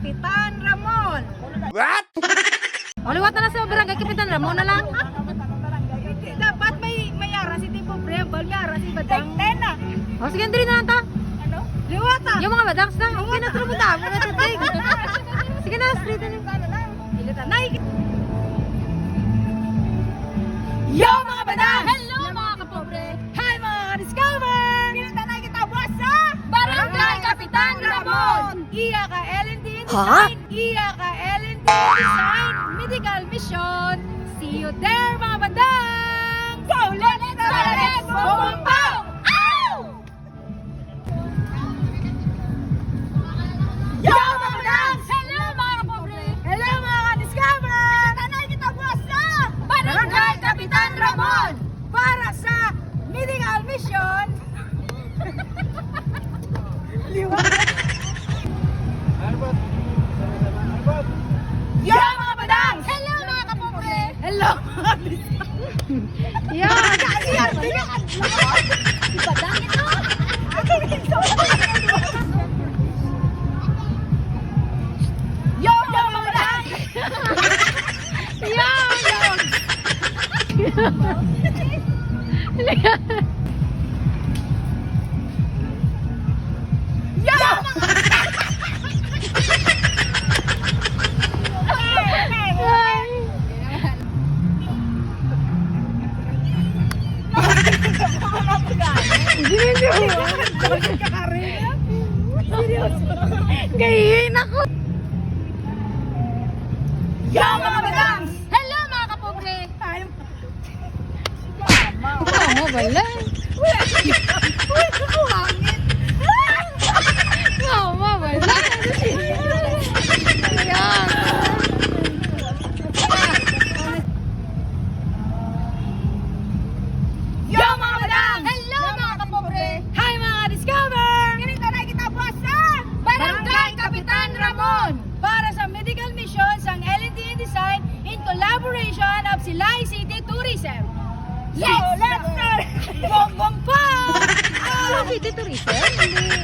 Kapitan Ramon. What? Liwat na lang sa barangay Kapitan Ramon na lang. Dapat may ara si Tipo Brembal, may ara si Badang. Tena. O sige, dali na lang ta. Ano? Liwata. Yung mga badangs na. Okay na, tulog mo ta. Sige na, straight na lang. Yo mga badang! Hello mga kapobre! Hi mga ka-discover! Pinuntanay kita buwas sa Barangay Kapitan Ramon! Iya ka LND Design! Iya ka LND Design Medical Mission! See you there mga badang! So let's start it! Bumampaw! Ow! Yo mga badang! Hello mga kapobre! Hello mga ka-discover! Pinuntanay kita buwas sa Barangay Kapitan Ramon! para sa medical mission. Yo mga badang! Hello mga kapobre! Hello mga Yan! Kasi yan, binakad Badang ito! Yo mga badang! Yan! Yo! Gayin ako! Yo mga badang! Hello mga kapobre! Tayo. Ano bala? Mama bala! Yan! Yo mga badang! Hello mga kapobre! Hi mga discover! Ganito na kita buwas sa Barangay Kapitan Ramon! para sa medical mission sang LND Design in collaboration of Silay City Tourism. So, let's start! Bongbong pa! Ano city tourism? Hindi.